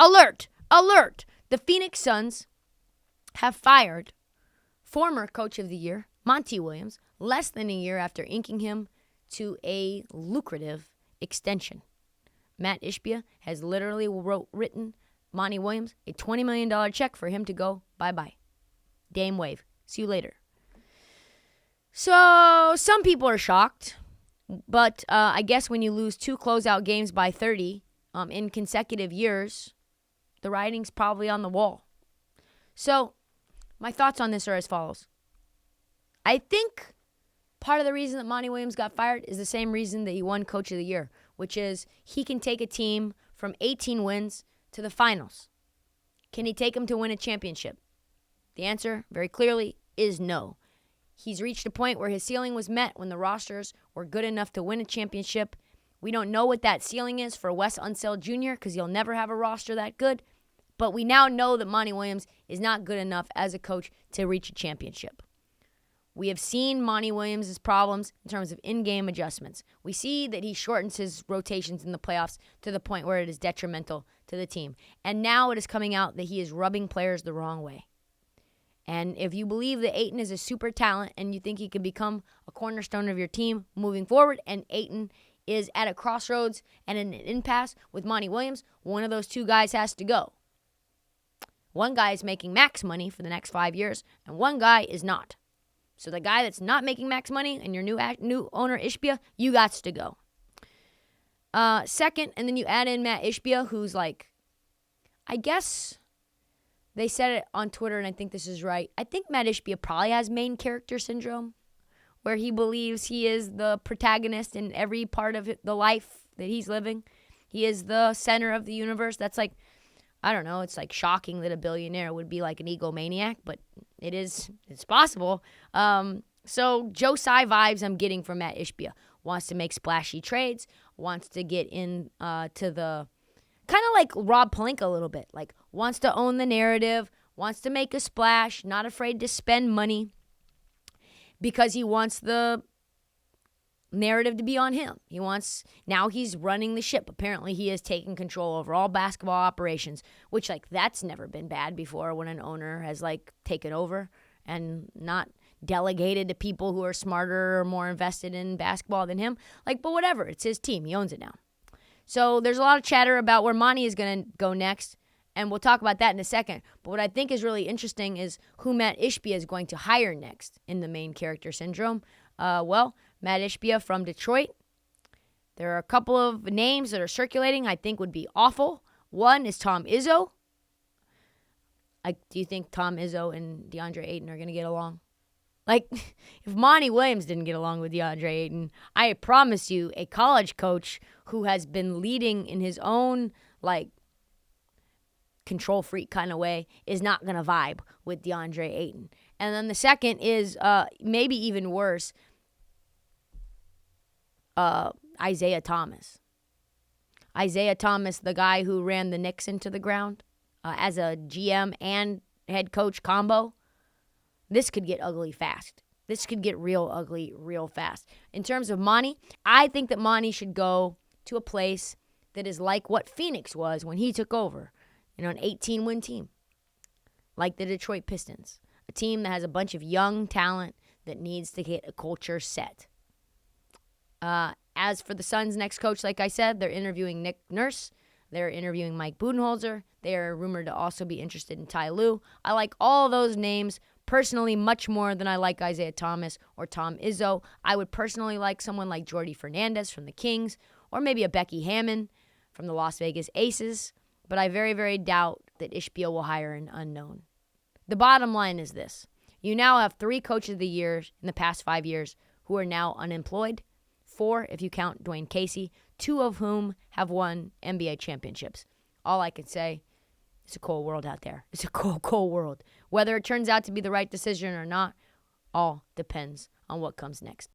Alert! Alert! The Phoenix Suns have fired former Coach of the Year, Monty Williams, less than a year after inking him to a lucrative extension. Matt Ishbia has literally written Monty Williams a $20 million check for him to go bye-bye. Dame wave. See you later. So some people are shocked, but I guess when you lose 2 closeout games by 30 in consecutive years, the writing's probably on the wall. So my thoughts on this are as follows. I think part of the reason that Monty Williams got fired is the same reason that he won Coach of the Year, which is he can take a team from 18 wins to the finals. Can he take them to win a championship? The answer, very clearly, is no. He's reached a point where his ceiling was met when the rosters were good enough to win a championship. We don't know what that ceiling is for Wes Unseld Jr. because he'll never have a roster that good. But we now know that Monty Williams is not good enough as a coach to reach a championship. We have seen Monty Williams' problems in terms of in-game adjustments. We see that he shortens his rotations in the playoffs to the point where it is detrimental to the team. And now it is coming out that he is rubbing players the wrong way. And if you believe that Ayton is a super talent and you think he can become a cornerstone of your team moving forward, and Ayton is at a crossroads and in an impasse with Monty Williams, one of those 2 guys has to go. One guy is making max money for the next 5 years, and one guy is not. So the guy that's not making max money and your new owner, Ishbia, you got to go. Second, and then you add in Matt Ishbia, who's like, I guess they said it on Twitter, and I think this is right. I think Matt Ishbia probably has main character syndrome, where he believes he is the protagonist in every part of the life that he's living. He is the center of the universe. That's like, I don't know, it's like shocking that a billionaire would be like an egomaniac, but it's possible. So Joe Tsai vibes I'm getting from Matt Ishbia. Wants to make splashy trades, wants to get in to the, kind of like Rob Pelinka a little bit, like wants to own the narrative, wants to make a splash, not afraid to spend money because he wants the narrative to be on him. Now he's running the ship. Apparently he has taken control over all basketball operations, which like that's never been bad before when an owner has like taken over and not delegated to people who are smarter or more invested in basketball than him. Like, but whatever, it's his team. He owns it now. So there's a lot of chatter about where Monty is going to go next, and we'll talk about that in a second. But what I think is really interesting is who Matt Ishbia is going to hire next in the main character syndrome. Matt Ishbia from Detroit. There are a couple of names that are circulating I think would be awful. One is Tom Izzo. Do you think Tom Izzo and DeAndre Ayton are going to get along? Like, if Monty Williams didn't get along with DeAndre Ayton, I promise you a college coach who has been leading in his own, like, control freak kind of way is not going to vibe with DeAndre Ayton. And then the second is maybe even worse, Isaiah Thomas. Isaiah Thomas, the guy who ran the Knicks into the ground as a GM and head coach combo. This could get ugly fast. This could get real ugly real fast. In terms of Monty, I think that Monty should go to a place that is like what Phoenix was when he took over. An 18-win team. Like the Detroit Pistons. A team that has a bunch of young talent that needs to get a culture set. As for the Suns' next coach, like I said, they're interviewing Nick Nurse. They're interviewing Mike Budenholzer. They are rumored to also be interested in Ty Lue. I like all those names personally much more than I like Isaiah Thomas or Tom Izzo. I would personally like someone like Jordy Fernandez from the Kings or maybe a Becky Hammon from the Las Vegas Aces. But I very, very doubt that Ishbia will hire an unknown. The bottom line is this. You now have 3 coaches of the year in the past 5 years who are now unemployed. 4 if you count Dwayne Casey, 2 of whom have won NBA championships. All I can say, it's a cold world out there. It's a cold, cold world. Whether it turns out to be the right decision or not, all depends on what comes next.